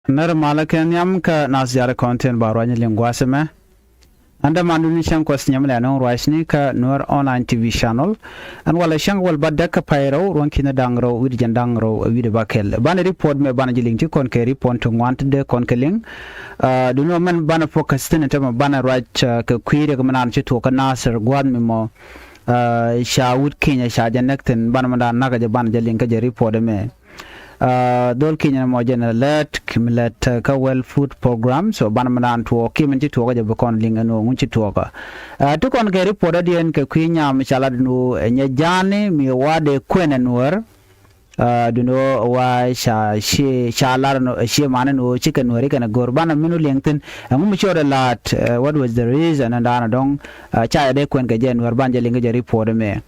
Ner malaken yam ka nas jara content barwanya lingwaseme. Anda manduni shang kwas nyamle anong roisni ka Nuer online TV channel. And wala shang wal badda ka pairo ronkina dangro wid jandangro wid bakel. Bana report me bana jiling ti kon ke report to want de kon keling. Duno man bana focus tin tema bana right ka kwire ka manan chi to ka nasir gwad mi mo sha wud kiinya sha janekten bana mandan naga je bana jiling ka je report me. Dol kiinya mo jena let kimlet ka well food program so banamanan to kimenji to ga bekon linga no ngunchi to ka to kon ke report dien ke kiinya misala no nyɛja mi wade kuën Nuer duno wa sha lar no she man no chicken Nuer kana gorbana minu lengten ngum chore lat what was the reason and ana dong cha de kuën ke je Nuer banje linga je report me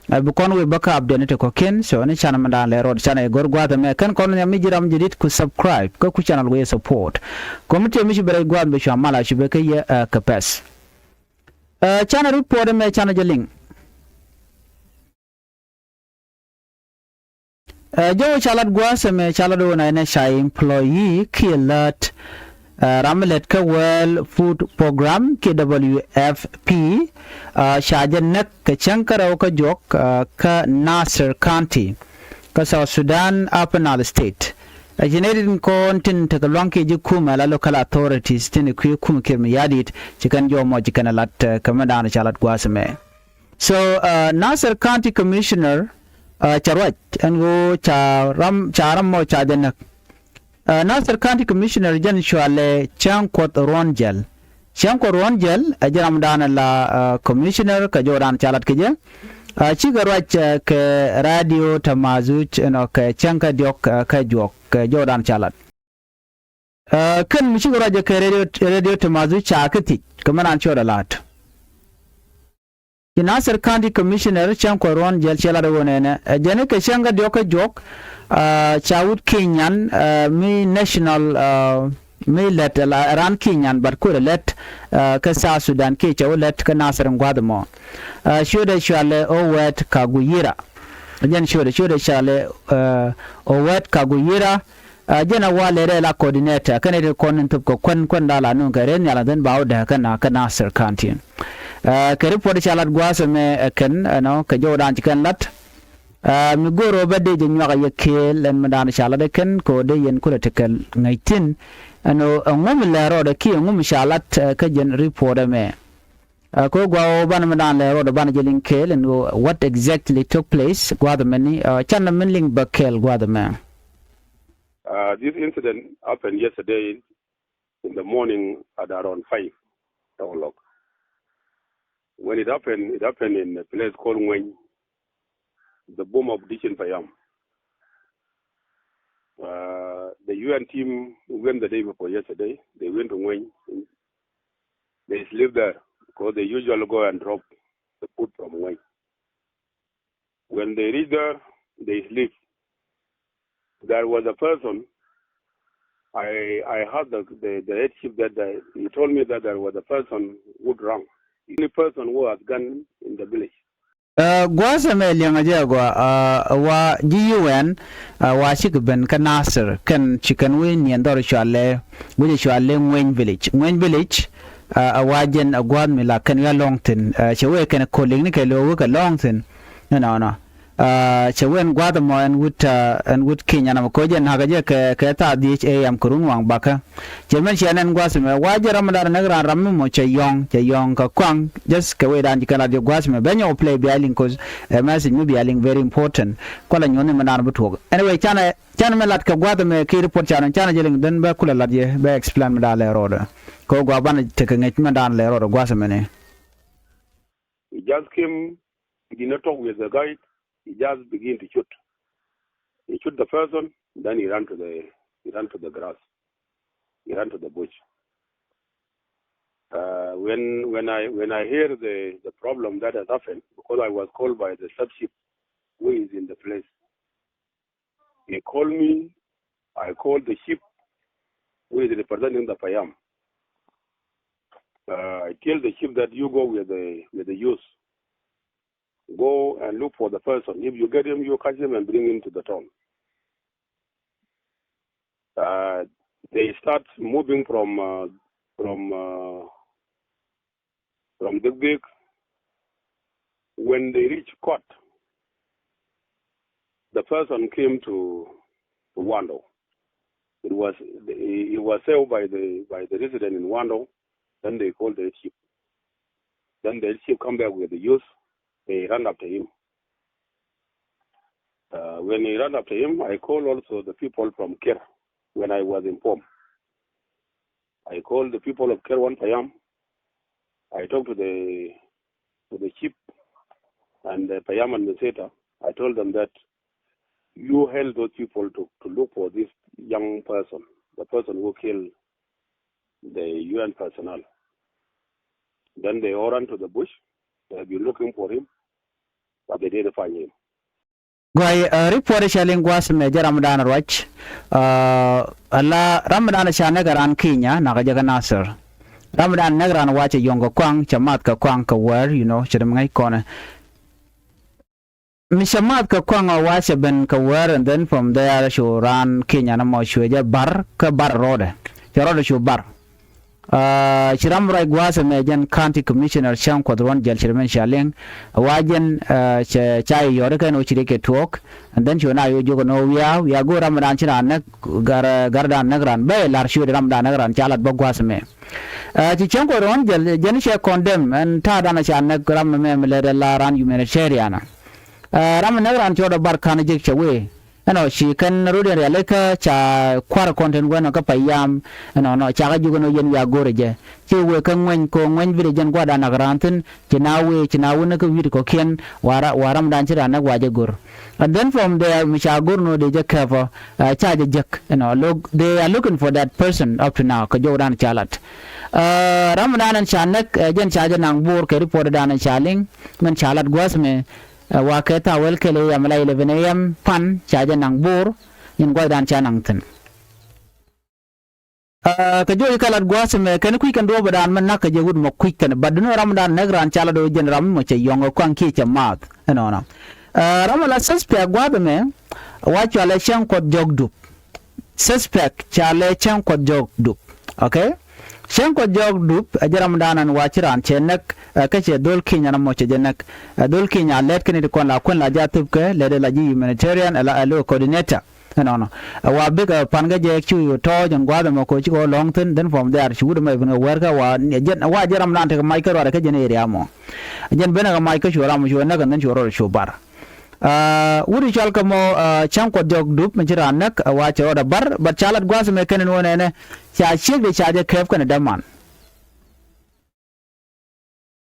bukon we baka update to koken so ni channel mandan le road channel gorgwata me kan kon ya mijiram jidit ku subscribe ko ku channel we support komite mi shibere gwad be shamala shibeke ye kapes channel report me channel jeling jo chalat gwase me chalado na ne shy employee kilat Ramalet ka well food program KWFP shajanak ka chankara ka jok ka Nasser County ka South Sudan Upper State generated content ta kalwanke ji kuma la local authorities tin ku kuma kirmi yadit cikan jo mo cikan lat kamadan chalat gwasme so Nasser County Commissioner charwat ango charam mo chajanak Nasser County Commissioner Jan Shuale Chankot Ronjel ajaram dana la Commissioner ka joran chalat kije chigarwach ke radio tamazuch no ke chanka diok ka jok ke joran chalat kan michigarwach ke radio tamazuch akati kamanan chora lat Nasser County Commissioner Chankot Ronjel chalada wonene jene ke chanka diok ka jok chawut Kenyan mi national mi let ran Kenyan but could let ka South Sudan ke chawlet ka Nasser ngwadmo shode shale owet kaguyira jen shode shale owet kaguyira jena wale re la coordinator kanede konin tup ko kon dala nun ka ren yala den bawda kana ka Nasser County ka report chalat gwasa me ken no ka jodan kan lat mi goro badde je nyaka yekel en madan shala de ken ko de yen kula tekel ngaitin ano ngum la roda ki ngum shalat ka jen report me ko gwa ban madan la roda ban jelin kel and what exactly took place gwa the many chan min ling bakel gwa the man this incident happened yesterday in the morning at around 5 o'clock. When it happened in a place called Kuën, the bomb of Dishin Payam. The UN team went the day before yesterday. They went to Kuën. They sleep there because they usually go and drop the food from Kuën. When they reach there, they sleep. There was a person. I heard the head chief that he told me that there was a person who drowned. The only person who has gone in the village. Gwasa me lianga jagwa wa GUN wa shikben ka Nasser kan chicken win yandor shwale wuje shwale Kuën village wajen agwad mi la kan ya longten chewe kan calling ni ke lo ka longten no chewen gwada mo en wut Kenya na ko jen haga je ke ta DHA am kurun wang baka chemen chenen gwasa me waje ramadar nagra ramme mo cheyong ka kwang just ke we dan jikana de gwasa me benyo play bialing cause message me bialing very important kola nyone manan buto anyway chana me lat ka gwada me ki report chana jeling den ba kula lat ye ba explain me dale roda ko gwa ban te ke nget madan le roda gwasa me ne he just came, he did not talk with the guy. He just began to shoot. He shoot the person, then he ran to the grass. He ran to the bush. When I hear the problem that has happened, because I was called by the sub-chief who is in the place. He called me. I called the chief who is representing the Payam. I tell the chief that you go with the youth. Go and look for the person. If you get him, you catch him and bring him to the town. they start moving from Dugbik. When they reach court, the person came to Wando. It was served by the resident in Wando. Then they called the chief. Then the chief come back with the youth. They ran after him. When he ran after him, I called also the people from Kir. When I was informed, I called the people of Kerwan Payam. I talked to the chief and the Payam and the Seta. I told them that you held those people to look for this young person, the person who killed the UN personnel. Then they all ran to the bush. They have been looking for him, but they didn't find him. Gwai report shaling gwas me Ramadan Roch alla Ramadan sha nagaran Kinya na gajaga Nasser Ramadan nagaran wache yongo kwang chamat ka kwang ka war chidam ngai kona mishamat ka kwang wache ben ka war, and then from there show ran Kinya na mo shweja bar ka bar road show bar Chiram Rai Guasa Mejan County Commissioner Sham Quadron Jel Chirman Shaling, Wajan Chai Yorika no Chirike talk, and then Shona Yogo we are go Ramadan China Gardan Nagran, Bay Larshu Ramadan Nagran, Chalat Bogwasame. Chicham Quadron Jenisha condemn and Tadana Shanak Ramam Ran humanitarian. Ramanagran Choda Bar Kanajik away. She can read a leka cha quara content when a kapayam and cha jugono yen ya goreje. She will come when village and guadana granton, Chinawunaka Vitiko Ken, Waram dancer and a wajagur. And then from there, Mishagurno de Jakava, charge a jack, look, they are looking for that person up to now, Kajoran Chalat. Ramadan and Shanak, Jen Chajanang Burke reported on a Shaling, when Chalat Guasme. Waketa welkele yamla 11 am pan chaja nang bur in gwadan chanangten kajo ikalat gwasme kan ku kan do badan man nak je wud mo quicken badno Ramadan nagran chala do gen ram mo che yongo kwan ki chamat ramala suspect gwadme wacho le chen ko jogdup suspect chale chen ko jogdup okay Shanko jog dup Ramadan and Wachiran Chenek Kache Dol Kinya na Moche Jenek Dol Kinya let Kenny Kon La Kun La Jatupke led la humanitarian a coordinator. Wa big panga JQ Toj and Guadamo Cochico Longton, then from there she would have been a worker wa Ramadan take a micro or a Kajan area mo. Jen Benaga Michael Shuram Shuanak and then you wrote Shubar. Would you chalkamo Chanko jog dup Michiranak watch or bar, but Chalat Guas Mekan one and Shake the charger Kev Canadaman.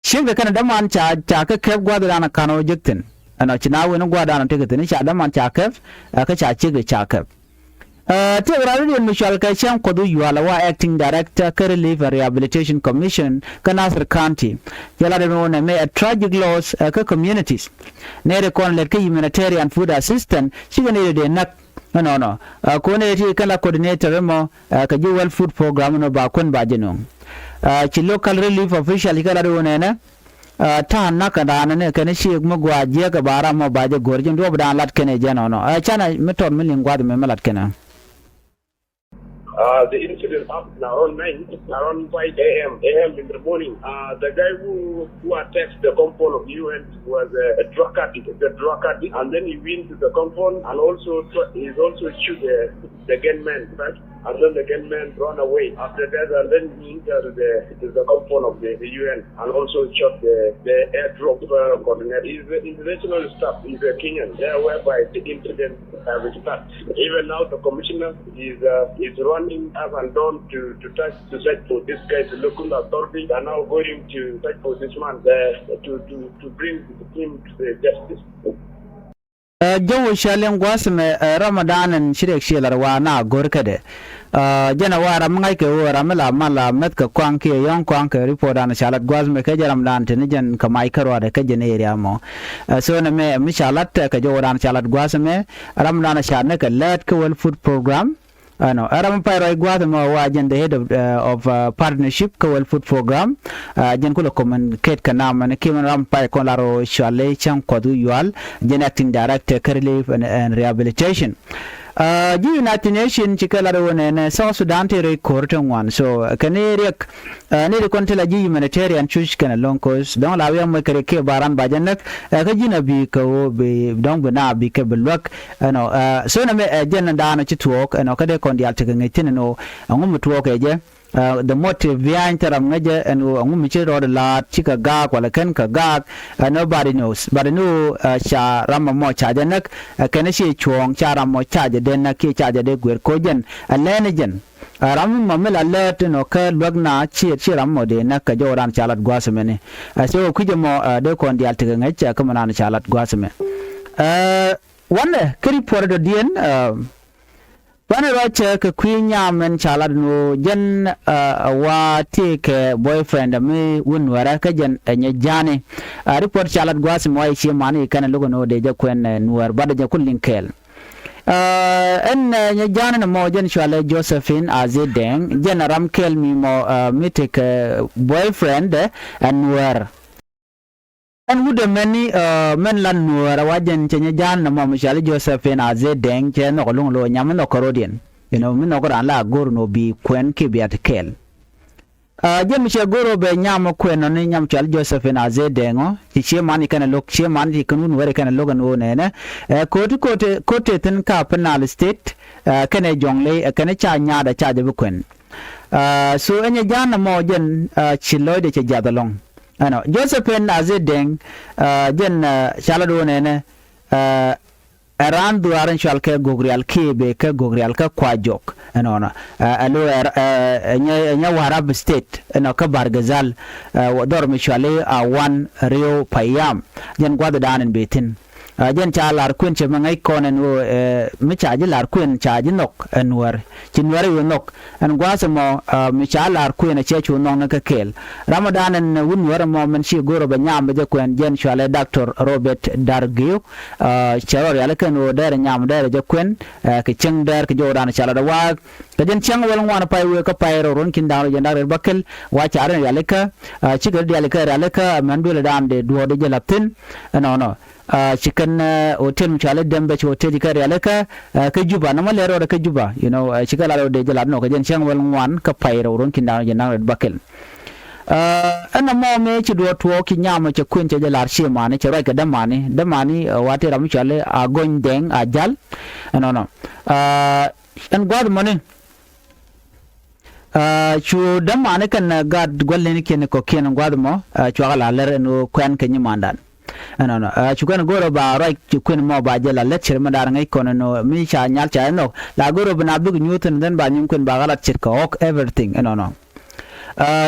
Shake the Canadaman Chaka Kev Guadana Cano Jictin, and Ochina no Guadana ticket in Shadaman Chakev, Akacha Chig the Chakev. Already in Michelle Kasham Kodu Yualawa acting director, Care Relief and Rehabilitation Commission, Canasser County. Yaladon may a tragic loss communities. Nere con let humanitarian food assistant, she needed a nut. No. Coordinator Kala coordinator mo Kajuel food program no Bakun Bajano. Local relief official Kaladonena. Tan Nakadana Kanishi Mugwa Jagabara mo Baja Gorgon Roban Lat Kenajano. China method million Guadamalat Kena. The incident happened around 5 a.m. in the morning. The guy who attacked the compound of UN was a drug addict, and then he went to the compound and also he's also shoot the gunman, right? And then the gunman ran away. After that, and then he entered the compound of the UN and also shot the airdrop coordinator. He's the international staff. He's a Kenyan. There, whereby the incident will start. Even now, the commissioner is running up and down to search for this guy. The local authorities are now going to search for this man to bring him to the justice. Joe Shalem Guasme Ramadan and Shirek Shilarwana Gorkade. Janawara Mike or Ramela Mala Metka Kwanki, young Kwanka report on Shalat Guasme Kajaram Tinijan Kamaika or the Kajan area mo. So me Mishalat Kajoran Shalat Guasme, Ramadan Shanek, a let Kuën food program. No, Arampire Guatemala wajan the head of partnership Kuën food program. Jankulo communicate Kanam and Kim Rampire Kolaro Shale Cham Kodu Yual, Jen acting director care relief and rehabilitation. ji United Nation chikala wone ne South Sudan te record one so kaneriak ne de kontela ji humanitarian chuch kana lonkos don la wiam kare ke baran bajanak ka jina bi ko be don bana bi ke belwak no so na me jen da na chituok no ka de kondial te ngitin no ngum tuok eje the motive behind taram ngaje and ngum chiro la chika ga kwala ken ka ga nobody knows but no cha rama mo cha janak kana shi chuong cha ram mo cha den na ke cha de gwer ko jen alenejen ram mamel alert no ka lwagna chi ram mo de na ka joran chalat gwasmene so kuje mo de kon dial te ngaje ka manana chalat gwasme wanne kri por do dien When I watch a kiinya men chalad no jen wa take boyfriend me nuäärä kajen nyɛja report chalad gwas mo ai mani kana logo no de kuën Nuer bada ja kullin kel en nyɛja na mo jen shwale Josephine azedeng jen ram kel mi mo me take boyfriend Nuer and would many men lan Nuer wajen nyɛja na mo shwale Josephine azedeng chen no long lo nyam no korodian min no ran la gor no bi kuën ke biat kel jem che goro be nyam kuën no nyam chal Josephine azedeng chi mani kana lok chi mani kunu Nuer kana logan o ne kote ten ka penal state kana jongle kana cha nya da cha de kuën so nyɛja na mo jen chilo de che jadalong ano Josephine azedeng jen chalado ne aran duaran shalke gogrial kebe ka gogrial ka kwajok ano alo nya warab state ano ka bargazal dor mi shale wan rio payam jen gwada danen betin jen chalar kuën che mangai konen mi chaji lar kuën chaji nok Nuer chinwari nok an gwasamo mi chalar kuën che chu nok na ka kel ramadan en Nuer mo men shi goro ba nyam be kuën jen shale Dr. Robert Dargiu chero yale kan o der nyam der je kuën ke cheng der ke joran chala da wa ke jen cheng wel ngwana pai we ka pai ron kin dawo jen dar bakel wa chara yale ka chigar yale ka mandule dan de duo de jelaptin no chicken hotel mchale dembe hotel ka yaleka ka juba na malero da ka juba chikala de jalad no ka jen chang wel ngwan ka pairo ron kinda jen na bakel ana mo me chi do to ki nyama che kuën che jalar she mane che rai ka damani wate ram chale a gon deng a jal no and god money chu damane kan god golle ni ken ko ken god mo chu ala ler no kuën ke nyimandan no chukan goro ba right kuën mo ba jela lecture madar ngai kono no mi cha nyal cha no la goro bana big newton den ba nyum kuën ba galat chit ko ok everything no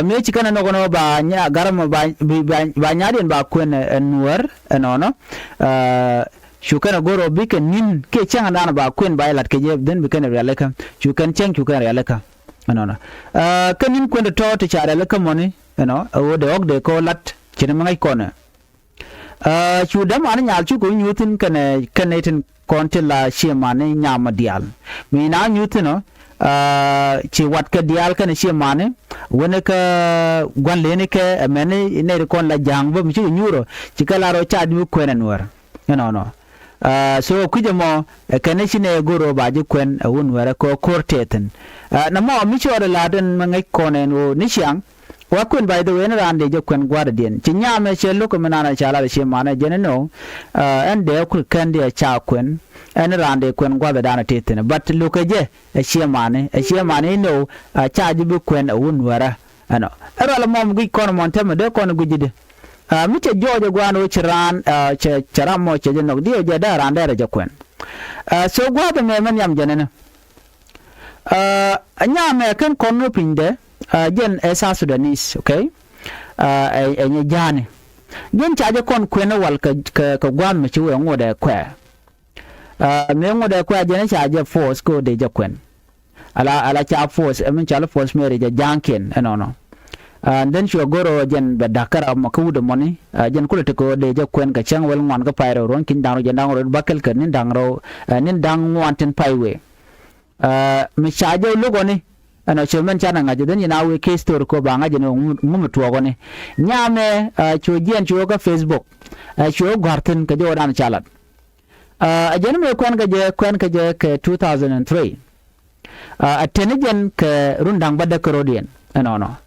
me chikana no kono ba nya garam ba nyadin ba kuën Nuer no chukan goro big nin ke changa dana ba kuën ba lat ke je den bi kan realeka chukan realeka no kanin kuën to to cha realeka moni o de ok de ko lat chin mangai kono chu dam an nyal chu ko nyutin kane tin kontela shemane nyama dial mi na nyutino chi wat ka dial kan shemane wona ka gwan lene ke mene ne kon la jangbo mi chu nyuro chi kala ro cha du kuën Nuer no so kuje mo kane shine goro ba ji kuën Nuer ko korteten na mo mi chu la den mangai konen o nishyang wa kuën by the way na rande je kuën guardian chi nyame che loko manana chala she mana jene no and de ku kandi cha kuën en rande kuën gwa dana tetene but loka je she mane no cha ji bu kuën Nuer ano era la mom gi kono monte me de kono gujide mi che jojo gwano chiran che charamo che no dio je da rande je kuën so gwa de me man yam jene no nyame kan kono pinde jen esa Sudanese okay nyɛja jen chaje kon kuën wal ka gwan me chiwe ngode kwa me ngode kwa jen chaje force ko de je kuën ala cha force min chala force mere je janken no and then sure goro jen be dakara makudo money jen kulo ko de je kuën ka chang wel ngwan ka pairo ron kin dangro jen dangro bakel ka nin dangro nin dang ngwanten paiwe me chaje logo ni ano chemen chana ngaje den ina we case story ko ba ngaje no ngum tuwa ne nyame chu jien chu ka Facebook chu garten ka jo dan chalat Ajan me kuën ka je ke 2003 atenijen ke rundang bada kerodien no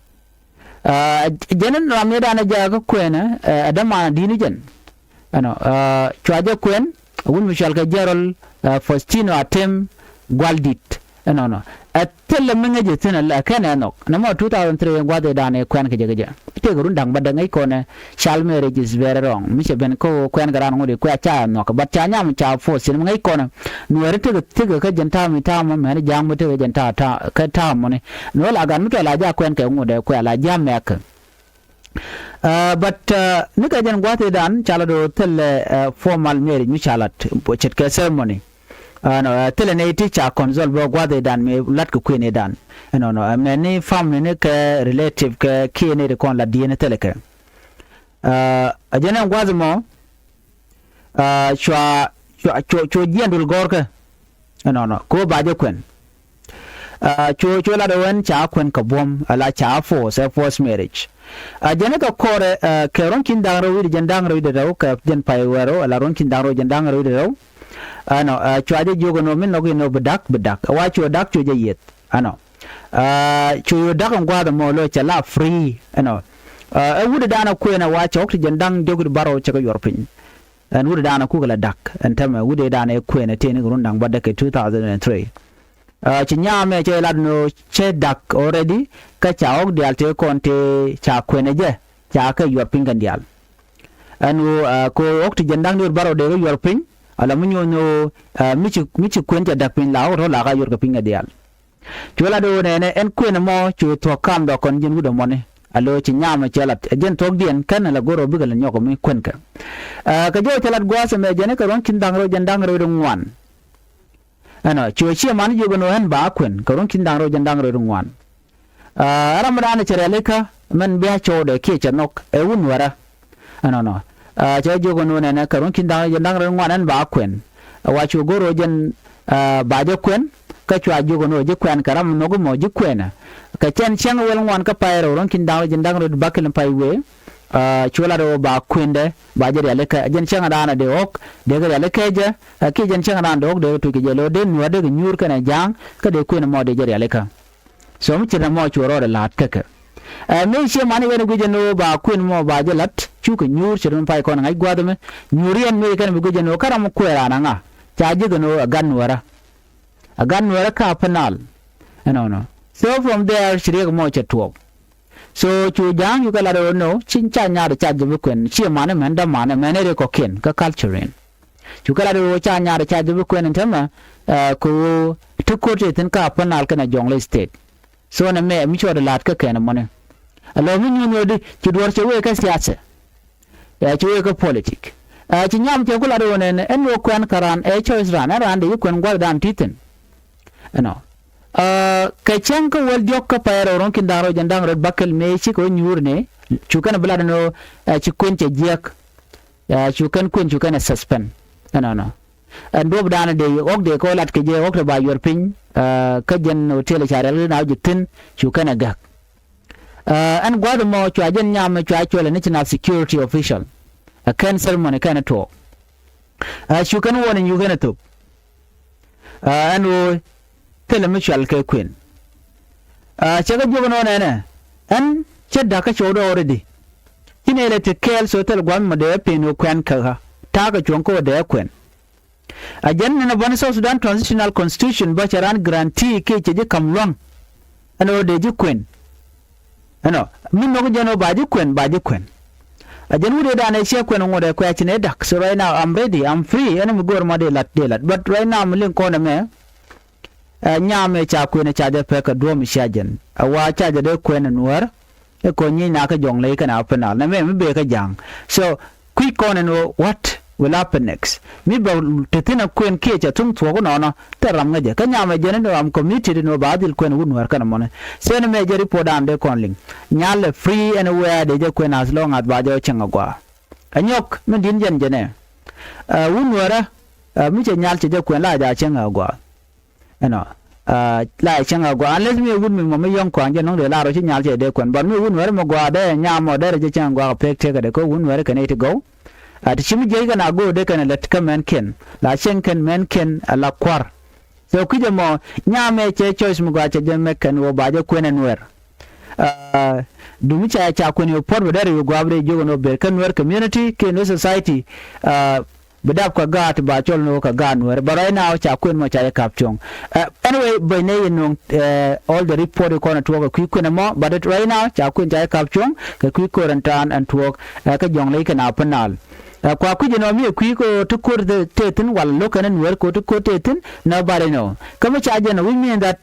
janen ramne dana jaga kuën adama dinijen ano chwaje kuën wun michal ka jarol Faustino atem gwaldit no atella mengeje tena la kana nok namo 2003 gwade dane kuën ka jaga te rundang bada ngai kone chalme regis very wrong miche ben ko kuën garan ngode ko cha nok bat cha nyam cha fo sin ngai kone nuere te ka janta mi ta ma me jang mo te janta ta ka ta mo ne no la gan mi to la ja kuën ka ngode ko la ja mek but nika jan gwate dan chala do telle formal marriage mi chalat chet ka ceremony no tele ne teacher console bo gwade dan me lat ko kuene dan no ne family ne ke relative ke kiene de kon la diene tele ke ajana gwaze mo chwa jendul gorke no ko baje kwen cho la do wen cha kwen ka bom ala cha force marriage ajana ka kore ke ron kin dangro wi jandang ro de raw ka jen pay wero ala ron kin dangro jandang ro de raw ano chwaje jogo no min no bedak wa cho dak cho yet ano cho dak ngwa mo lo cha la free ano wude dana ko na wa cha okti jandang jogo baro cha ko yorpin an wude dana ku gala dak an tama wude dana ko na teni rundang badda ke 2003 ci nyame che ladno che dak already ka cha ok dial te konte cha ko ne je cha ka yorpin gandial anu ko okti jandang dur baro de yorpin ala munyo no michi kwenta dakpin la ro la ga yor ka pinga dial chola do ne en kwena mo chu to kam do kon jin wudo mone alo ci nyama chelat jen tok dien kan la goro bigal nyoko mi kwenka ka jo chelat gwasa me jene ka ron kin dangro jandang ro ngwan ano chu chi man jo no hen ba kwen ka ron kin dangro jandang ro ngwan ramadan cherele ka men bia cho de ke chanok e wunwara ano no cha jogo no ne ka ron kin dang ron ngwan ba kwen wa chu goro jen ba je kwen ka chwa jogo no je kwen karam no go mo je kwena ka chen chang wel ngwan ka pairo ron kin dang ron bakil pai we chula ro ba kwende ba je le ka jen chang dana de ok de ga le ke je ki jen chang dana de ok de tu ke je lo de no de nyur ka na jang ka de kwen mo de je le ka so mu chira mo chu ro de lat ka ka me she mani wen guje no ba kwen mo ba je lat chu ka nyur chiron pai ko ngai gwa de me nyurian me kan mi guje no karam kwera na nga cha je no agan wara ka panal no so from there shiri mo che tuo so chu jang yu kala do no chin cha nya de cha je kwen chi mane men da mane mene re ko ken ka culture in chu kala do cha nya de cha je kwen ntama ko to ko je tin ka panal kana jongle state so na me mi cho de lat ka ken mane alo mi nyu de chi dwar che we ka siasa ya chi we ka politik chi nyam che kula do ne en wo kwen karan e choice ran de kwen gwa dan titin no ka chen ko wal diok ka paero ron kin daro jandang ro bakkel me chi ko nyurne chukan blad no chi kun che jek ya chukan kun chukan suspend no ando dana de ok de ko lat ke je ok ba yor pin ka jen hotel charel na jitin chukan gak an gwado mo chwa jen nyam chwa chole national security official a cancel mon kana to chukan woni you gonna to and tele michal ke kwen chaga jogo no ne an chedda ka chodo already kine le te kel so tel gwam mo de pino kwen ka ta ga chonko de kwen ajan na ban South Sudan transitional constitution ba charan grantee ke je kamlon ano de ji kwen ano min no jeno ba ji kwen ajan wude da na she kwen ngode ko achine dak so right now I'm ready I'm free and I'm go ma de lat but right now I'm link ko na me nyame cha kwene cha de pe ka do mi shajen awa cha de kwene nuer e ko nyi na ka jong le kana penal na me be ka jang so quick on no what will happen next mi ba tetina kwen ke cha tung to ko no teram ngaje ka nyame je no am committed no ba dil kwen nuer kana mon se ne me je report am de konling nyale free anywhere de je kwen as long as ba jo chenga gwa anyok min din jen je ne nuer mi che nyal che je kwen la ja chenga gwa ano lại chẳng ở quán lấy mi wun mi mà mấy yong quán cho nó để la rồi chứ nhal chơi để quán bọn mi wun vừa mà qua đây nhà mà đây là chơi chẳng qua pek chơi cái đấy có wun vừa cái này thì go at chimi je kana go de kana let ka men ken la chen ken men ken la kwar so kuje mo nyame che choice mu ga che je mekan wo ba je kuën Nuer dumi cha kuën yo por bedare yo gwabre jogo no be kan Nuer community ke no society bedap ka gat ba chol no ka gan Nuer but right now cha kuën mo cha kapchong anyway by ne no all the report ko na to ku kuën mo but right now cha kuën cha kapchong ka ku quarantine and to ka jong le kana panal kwa kuje no mi ku ko to kur the tetin wal lokan Nuer ko to ko tetin nobody know kama cha je no we mean that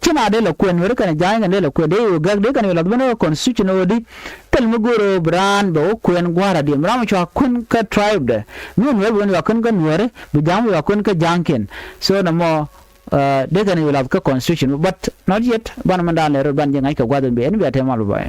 china de la kuën Nuer kana janga de la kuën de gag de kana la bano constitution odi tel mugoro bran bo kuën gwara de mram cha kuën ka tribe de mi Nuer bon wa kun ka Nuer bu jam wa kun ka janken so no mo de kana la ka constitution but not yet ban mandale ro ban janga ka gwadon be en be atema lu ba